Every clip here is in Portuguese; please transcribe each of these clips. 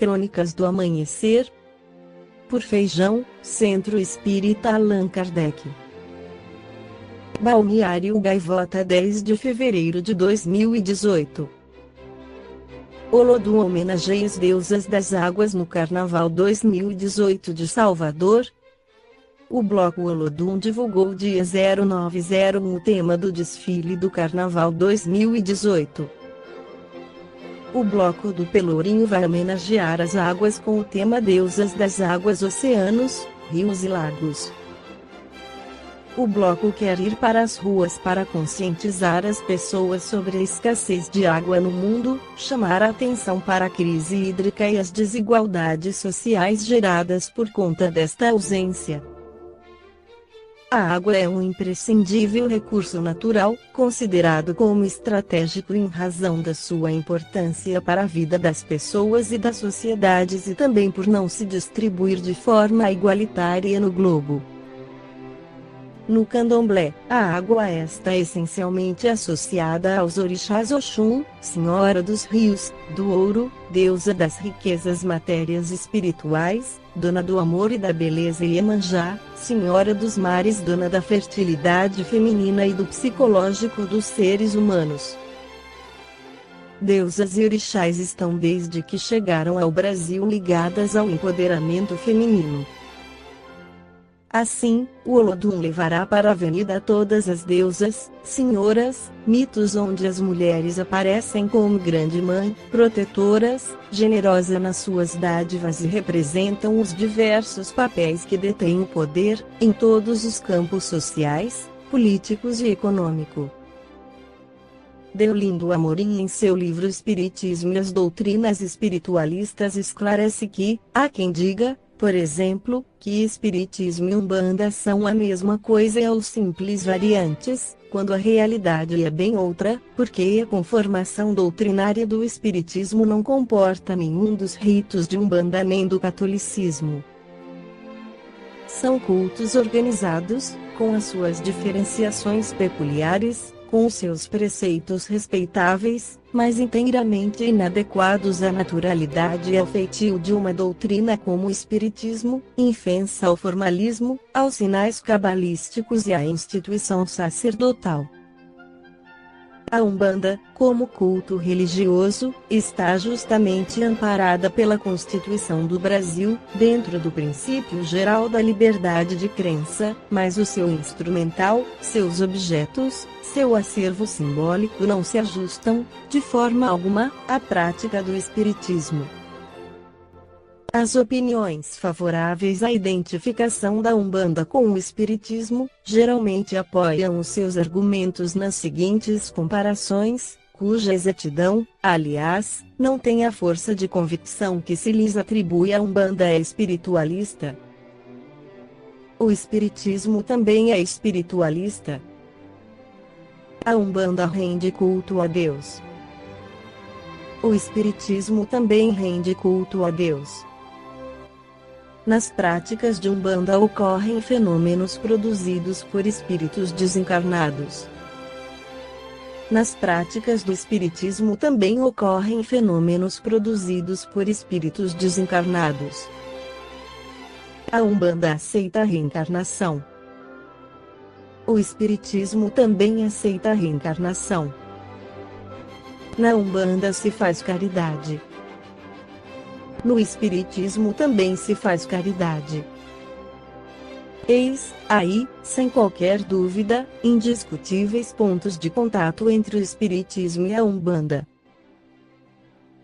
Crônicas do Amanhecer, por Feijão, Centro Espírita Allan Kardec. Balneário Gaivota, 10 de fevereiro de 2018. Olodum homenageia as deusas das águas no Carnaval 2018 de Salvador. O Bloco Olodum divulgou dia 0901 o tema do desfile do Carnaval 2018. O Bloco do Pelourinho vai homenagear as águas com o tema Deusas das Águas, Oceanos, Rios e Lagos. O Bloco quer ir para as ruas para conscientizar as pessoas sobre a escassez de água no mundo, chamar a atenção para a crise hídrica e as desigualdades sociais geradas por conta desta ausência. A água é um imprescindível recurso natural, considerado como estratégico em razão da sua importância para a vida das pessoas e das sociedades e também por não se distribuir de forma igualitária no globo. No candomblé, a água está essencialmente associada aos orixás Oxum, Senhora dos Rios, do Ouro, deusa das riquezas matérias espirituais, dona do amor e da beleza, e Iemanjá, Senhora dos Mares, dona da fertilidade feminina e do psicológico dos seres humanos. Deusas e orixás estão desde que chegaram ao Brasil ligadas ao empoderamento feminino. Assim, o Olodum levará para a avenida todas as deusas, senhoras, mitos onde as mulheres aparecem como grande mãe, protetoras, generosa nas suas dádivas e representam os diversos papéis que detêm o poder, em todos os campos sociais, políticos e econômico. Deolindo Amorim, em seu livro Espiritismo e as Doutrinas Espiritualistas, esclarece que, há quem diga, por exemplo, que Espiritismo e Umbanda são a mesma coisa ou simples variantes, quando a realidade é bem outra, porque a conformação doutrinária do Espiritismo não comporta nenhum dos ritos de Umbanda nem do catolicismo. São cultos organizados, com as suas diferenciações peculiares, com os seus preceitos respeitáveis, mas inteiramente inadequados à naturalidade e ao feitio de uma doutrina como o Espiritismo, infensa ao formalismo, aos sinais cabalísticos e à instituição sacerdotal. A Umbanda, como culto religioso, está justamente amparada pela Constituição do Brasil, dentro do princípio geral da liberdade de crença, mas o seu instrumental, seus objetos, seu acervo simbólico não se ajustam, de forma alguma, à prática do Espiritismo. As opiniões favoráveis à identificação da Umbanda com o Espiritismo, geralmente apoiam os seus argumentos nas seguintes comparações, cuja exatidão, aliás, não tem a força de convicção que se lhes atribui. A Umbanda é espiritualista. O Espiritismo também é espiritualista. A Umbanda rende culto a Deus. O Espiritismo também rende culto a Deus. Nas práticas de Umbanda ocorrem fenômenos produzidos por espíritos desencarnados. Nas práticas do Espiritismo também ocorrem fenômenos produzidos por espíritos desencarnados. A Umbanda aceita a reencarnação. O Espiritismo também aceita a reencarnação. Na Umbanda se faz caridade. No Espiritismo também se faz caridade. Eis, aí, sem qualquer dúvida, indiscutíveis pontos de contato entre o Espiritismo e a Umbanda.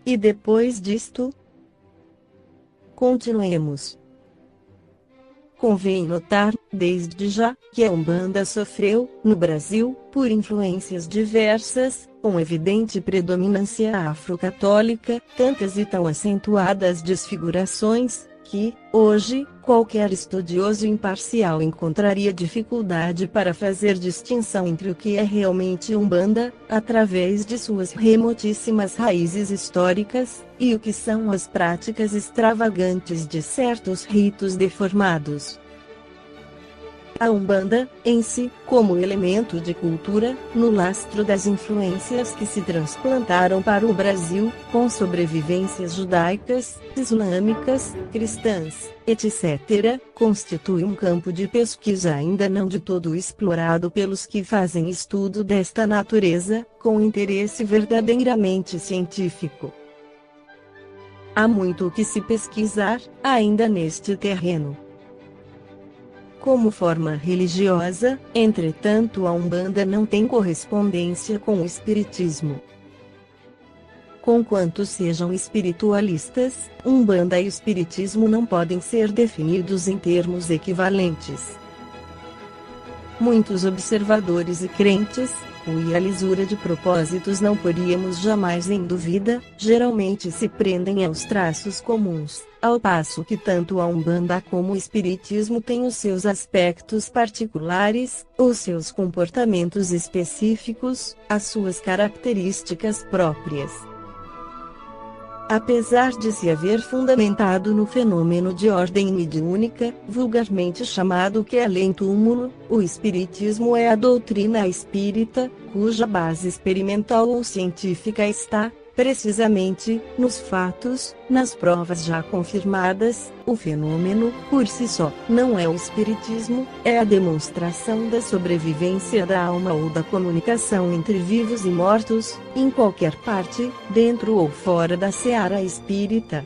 E depois disto? Continuemos. Convém notar, desde já, que a Umbanda sofreu, no Brasil, por influências diversas, com evidente predominância afro-católica, tantas e tão acentuadas desfigurações, que, hoje, qualquer estudioso imparcial encontraria dificuldade para fazer distinção entre o que é realmente Umbanda, através de suas remotíssimas raízes históricas, e o que são as práticas extravagantes de certos ritos deformados. A Umbanda, em si, como elemento de cultura, no lastro das influências que se transplantaram para o Brasil, com sobrevivências judaicas, islâmicas, cristãs, etc., constitui um campo de pesquisa ainda não de todo explorado pelos que fazem estudo desta natureza, com interesse verdadeiramente científico. Há muito o que se pesquisar, ainda neste terreno. Como forma religiosa, entretanto, a Umbanda não tem correspondência com o Espiritismo. Conquanto sejam espiritualistas, Umbanda e Espiritismo não podem ser definidos em termos equivalentes. Muitos observadores e crentes, cuja lisura de propósitos não poríamos jamais em dúvida, geralmente se prendem aos traços comuns, ao passo que tanto a Umbanda como o Espiritismo têm os seus aspectos particulares, os seus comportamentos específicos, as suas características próprias. Apesar de se haver fundamentado no fenômeno de ordem mediúnica, vulgarmente chamado que além-túmulo, o Espiritismo é a doutrina espírita, cuja base experimental ou científica está, precisamente, nos fatos, nas provas já confirmadas. O fenômeno, por si só, não é o Espiritismo, é a demonstração da sobrevivência da alma ou da comunicação entre vivos e mortos, em qualquer parte, dentro ou fora da seara espírita.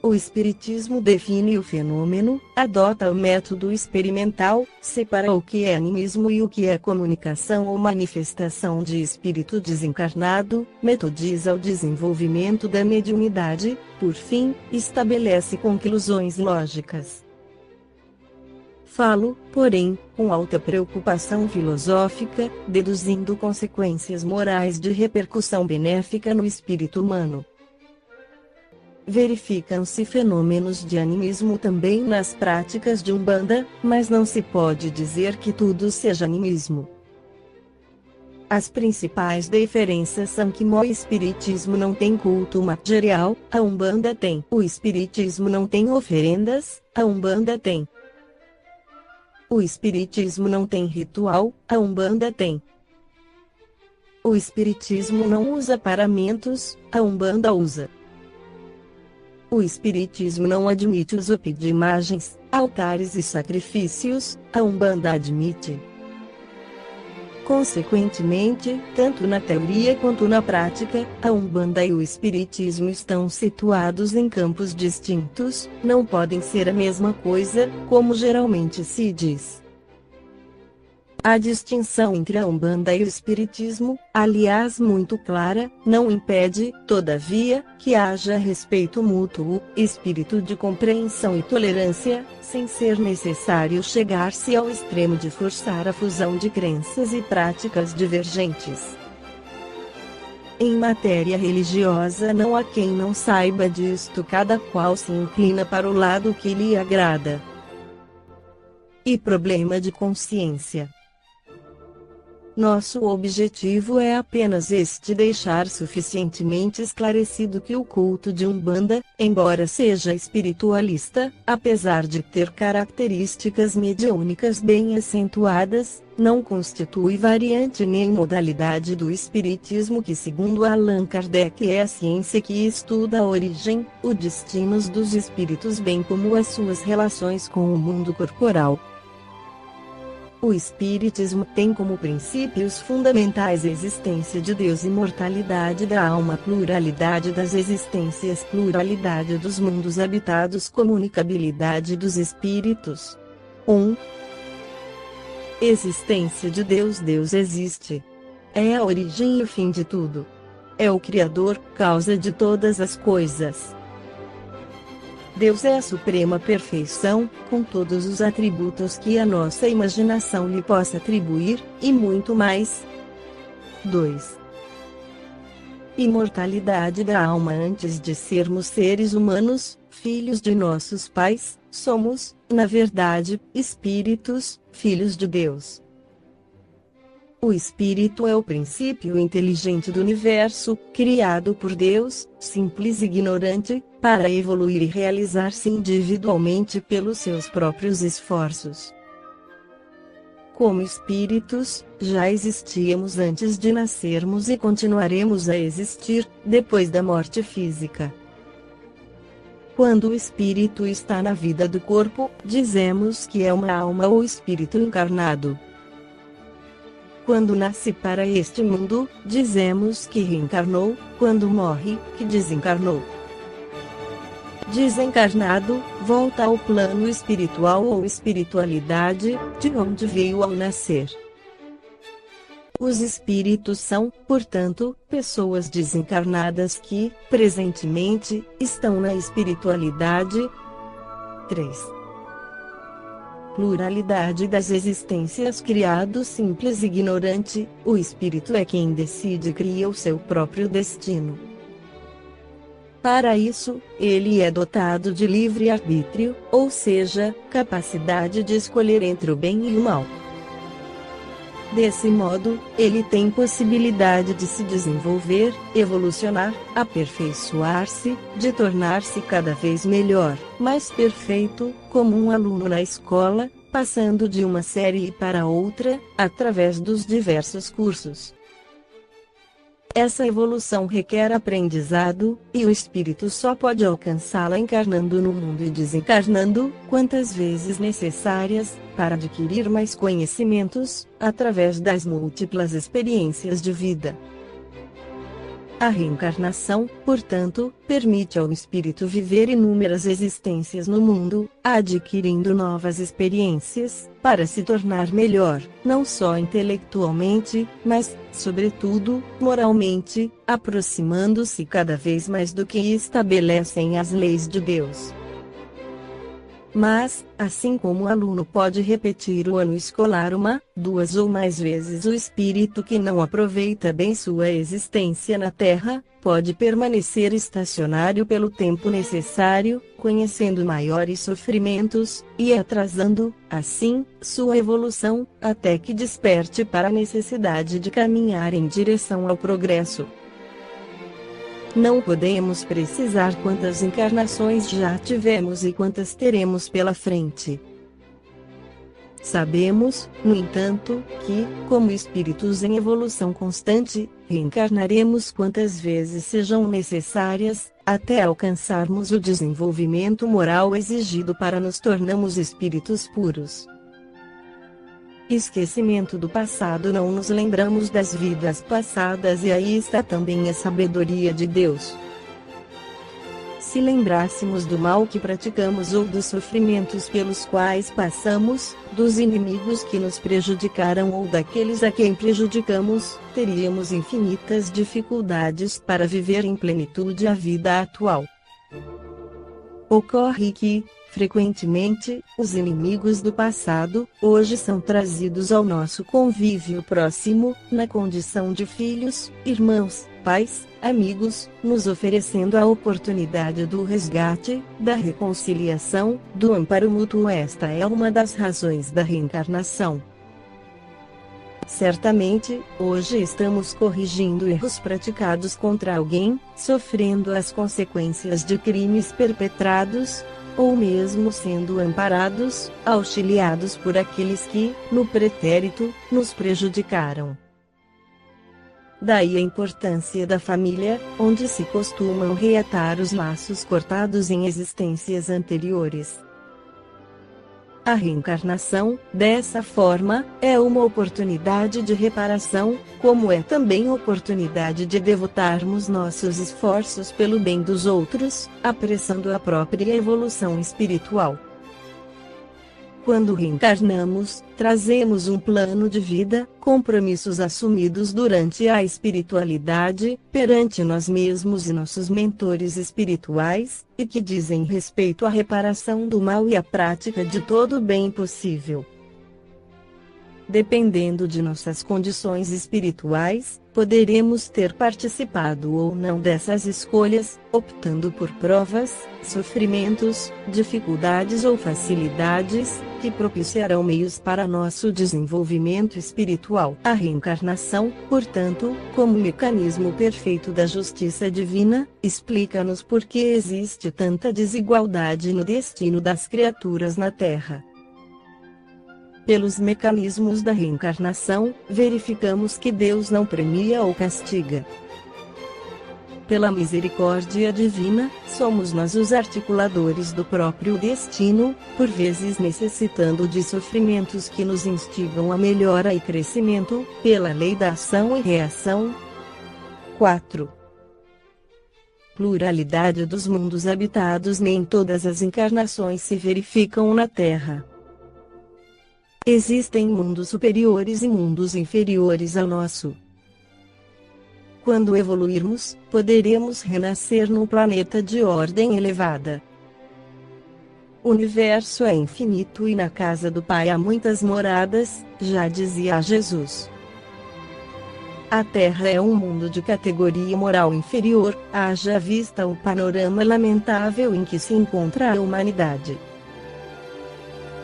O Espiritismo define o fenômeno, adota o método experimental, separa o que é animismo e o que é comunicação ou manifestação de espírito desencarnado, metodiza o desenvolvimento da mediunidade, por fim, estabelece conclusões lógicas. Falo, porém, com alta preocupação filosófica, deduzindo consequências morais de repercussão benéfica no espírito humano. Verificam-se fenômenos de animismo também nas práticas de Umbanda, mas não se pode dizer que tudo seja animismo. As principais diferenças são que o Espiritismo não tem culto material, a Umbanda tem. O Espiritismo não tem oferendas, a Umbanda tem. O Espiritismo não tem ritual, a Umbanda tem. O Espiritismo não usa paramentos, a Umbanda usa. O Espiritismo não admite uso de imagens, altares e sacrifícios, a Umbanda admite. Consequentemente, tanto na teoria quanto na prática, a Umbanda e o Espiritismo estão situados em campos distintos, não podem ser a mesma coisa, como geralmente se diz. A distinção entre a Umbanda e o Espiritismo, aliás muito clara, não impede, todavia, que haja respeito mútuo, espírito de compreensão e tolerância, sem ser necessário chegar-se ao extremo de forçar a fusão de crenças e práticas divergentes. Em matéria religiosa não há quem não saiba disto, cada qual se inclina para o lado que lhe agrada. E problema de consciência. Nosso objetivo é apenas este: deixar suficientemente esclarecido que o culto de Umbanda, embora seja espiritualista, apesar de ter características mediúnicas bem acentuadas, não constitui variante nem modalidade do Espiritismo, que segundo Allan Kardec é a ciência que estuda a origem, os destinos dos espíritos bem como as suas relações com o mundo corporal. O Espiritismo tem como princípios fundamentais a existência de Deus, imortalidade da alma, pluralidade das existências, pluralidade dos mundos habitados, comunicabilidade dos espíritos. 1. Existência de Deus. Deus existe. É a origem e o fim de tudo. É o Criador, causa de todas as coisas. Deus é a suprema perfeição, com todos os atributos que a nossa imaginação lhe possa atribuir, e muito mais. 2. Imortalidade da alma. Antes de sermos seres humanos, filhos de nossos pais, somos, na verdade, espíritos, filhos de Deus. O espírito é o princípio inteligente do universo, criado por Deus, simples e ignorante, para evoluir e realizar-se individualmente pelos seus próprios esforços. como espíritos, já existíamos antes de nascermos e continuaremos a existir, depois da morte física. Quando o espírito está na vida do corpo, dizemos que é uma alma ou espírito encarnado. Quando nasce para este mundo, dizemos que reencarnou, quando morre, que desencarnou. Desencarnado, volta ao plano espiritual ou espiritualidade, de onde veio ao nascer. Os espíritos são, portanto, pessoas desencarnadas que, presentemente, estão na espiritualidade. 3. Pluralidade das existências. Criado simples e ignorante, o espírito é quem decide e cria o seu próprio destino. Para isso, ele é dotado de livre-arbítrio, ou seja, capacidade de escolher entre o bem e o mal. Desse modo, ele tem possibilidade de se desenvolver, evolucionar, aperfeiçoar-se, de tornar-se cada vez melhor, mais perfeito, como um aluno na escola, passando de uma série para outra, através dos diversos cursos. Essa evolução requer aprendizado, e o espírito só pode alcançá-la encarnando no mundo e desencarnando, quantas vezes necessárias, para adquirir mais conhecimentos, através das múltiplas experiências de vida. A reencarnação, portanto, permite ao espírito viver inúmeras existências no mundo, adquirindo novas experiências, para se tornar melhor, não só intelectualmente, mas, sobretudo, moralmente, aproximando-se cada vez mais do que estabelecem as leis de Deus. Mas, assim como o aluno pode repetir o ano escolar uma, duas ou mais vezes, o espírito que não aproveita bem sua existência na Terra, pode permanecer estacionário pelo tempo necessário, conhecendo maiores sofrimentos, e atrasando, assim, sua evolução, até que desperte para a necessidade de caminhar em direção ao progresso. Não podemos precisar quantas encarnações já tivemos e quantas teremos pela frente. Sabemos, no entanto, que, como espíritos em evolução constante, reencarnaremos quantas vezes sejam necessárias, até alcançarmos o desenvolvimento moral exigido para nos tornarmos espíritos puros. Esquecimento do passado. Não nos lembramos das vidas passadas, e aí está também a sabedoria de Deus. Se lembrássemos do mal que praticamos ou dos sofrimentos pelos quais passamos, dos inimigos que nos prejudicaram ou daqueles a quem prejudicamos, teríamos infinitas dificuldades para viver em plenitude a vida atual. Ocorre que, frequentemente, os inimigos do passado, hoje são trazidos ao nosso convívio próximo, na condição de filhos, irmãos, pais, amigos, nos oferecendo a oportunidade do resgate, da reconciliação, do amparo mútuo. Esta é uma das razões da reencarnação. Certamente, hoje estamos corrigindo erros praticados contra alguém, sofrendo as consequências de crimes perpetrados, ou mesmo sendo amparados, auxiliados por aqueles que, no pretérito, nos prejudicaram. Daí a importância da família, onde se costumam reatar os laços cortados em existências anteriores. A reencarnação, dessa forma, é uma oportunidade de reparação, como é também oportunidade de devotarmos nossos esforços pelo bem dos outros, apressando a própria evolução espiritual. Quando reencarnamos, trazemos um plano de vida, compromissos assumidos durante a espiritualidade, perante nós mesmos e nossos mentores espirituais, e que dizem respeito à reparação do mal e à prática de todo o bem possível. Dependendo de nossas condições espirituais, poderemos ter participado ou não dessas escolhas, optando por provas, sofrimentos, dificuldades ou facilidades, que propiciarão meios para nosso desenvolvimento espiritual. A reencarnação, portanto, como mecanismo perfeito da justiça divina, explica-nos por que existe tanta desigualdade no destino das criaturas na Terra. Pelos mecanismos da reencarnação, verificamos que Deus não premia ou castiga. Pela misericórdia divina, somos nós os articuladores do próprio destino, por vezes necessitando de sofrimentos que nos instigam a melhora e crescimento, pela lei da ação e reação. 4. Pluralidade dos mundos habitados. Nem todas as encarnações se verificam na Terra. Existem mundos superiores e mundos inferiores ao nosso. Quando evoluirmos, poderemos renascer num planeta de ordem elevada. O universo é infinito e na casa do Pai há muitas moradas, já dizia Jesus. A Terra é um mundo de categoria moral inferior, haja vista o panorama lamentável em que se encontra a humanidade.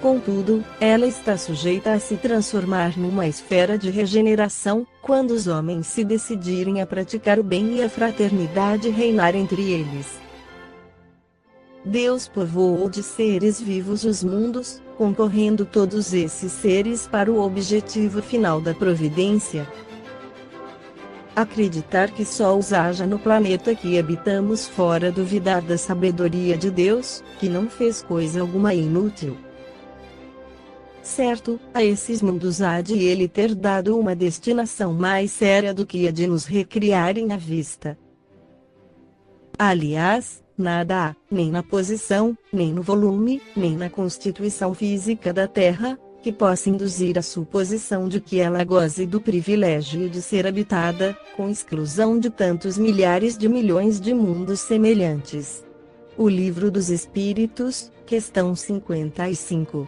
Contudo, ela está sujeita a se transformar numa esfera de regeneração, quando os homens se decidirem a praticar o bem e a fraternidade reinar entre eles. Deus povoou de seres vivos os mundos, concorrendo todos esses seres para o objetivo final da providência. Acreditar que só os haja no planeta que habitamos fora duvidar da sabedoria de Deus, que não fez coisa alguma inútil. Certo, a esses mundos há de ele ter dado uma destinação mais séria do que a de nos recriarem à vista. Aliás, nada há, nem na posição, nem no volume, nem na constituição física da Terra, que possa induzir a suposição de que ela goze do privilégio de ser habitada, com exclusão de tantos milhares de milhões de mundos semelhantes. O Livro dos Espíritos, questão 55.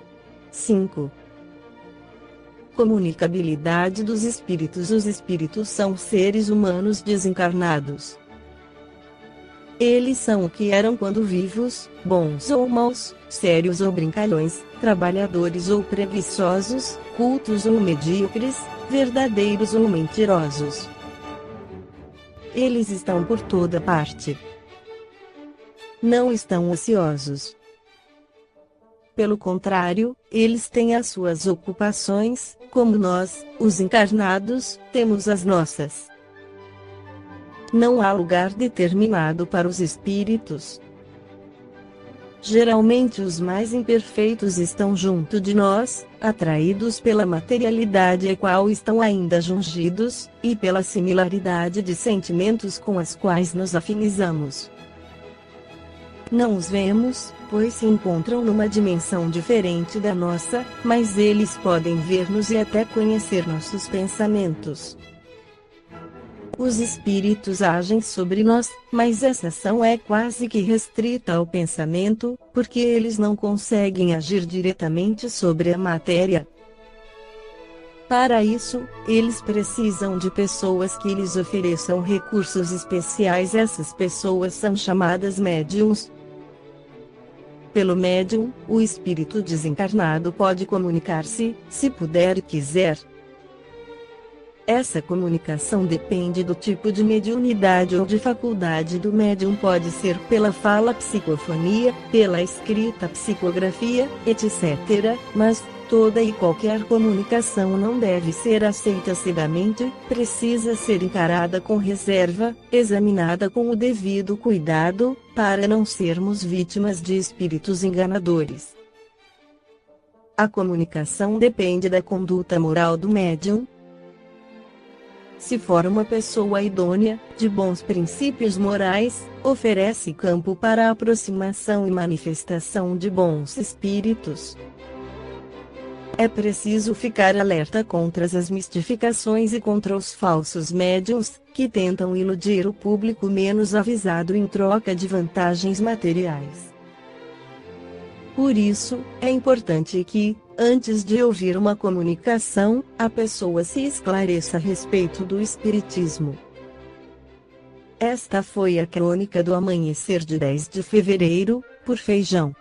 5. Comunicabilidade dos espíritos. Os espíritos são seres humanos desencarnados. Eles são o que eram quando vivos, bons ou maus, sérios ou brincalhões, trabalhadores ou preguiçosos, cultos ou medíocres, verdadeiros ou mentirosos. Eles estão por toda parte. Não estão ociosos. Pelo contrário, eles têm as suas ocupações, como nós, os encarnados, temos as nossas. Não há lugar determinado para os espíritos. Geralmente os mais imperfeitos estão junto de nós, atraídos pela materialidade a qual estão ainda jungidos, e pela similaridade de sentimentos com as quais nos afinizamos. Não os vemos, pois se encontram numa dimensão diferente da nossa, mas eles podem ver-nos e até conhecer nossos pensamentos. Os espíritos agem sobre nós, mas essa ação é quase que restrita ao pensamento, porque eles não conseguem agir diretamente sobre a matéria. Para isso, eles precisam de pessoas que lhes ofereçam recursos especiais. Essas pessoas são chamadas médiuns. Pelo médium, o espírito desencarnado pode comunicar-se, se puder e quiser. Essa comunicação depende do tipo de mediunidade ou de faculdade do médium. Pode ser pela fala, psicofonia, pela escrita, psicografia, etc., mas toda e qualquer comunicação não deve ser aceita cegamente, precisa ser encarada com reserva, examinada com o devido cuidado, para não sermos vítimas de espíritos enganadores. A comunicação depende da conduta moral do médium. Se for uma pessoa idônea, de bons princípios morais, oferece campo para a aproximação e manifestação de bons espíritos. É preciso ficar alerta contra as mistificações e contra os falsos médiuns, que tentam iludir o público menos avisado em troca de vantagens materiais. Por isso, é importante que, antes de ouvir uma comunicação, a pessoa se esclareça a respeito do espiritismo. Esta foi a crônica do amanhecer de 10 de fevereiro, por Feijão.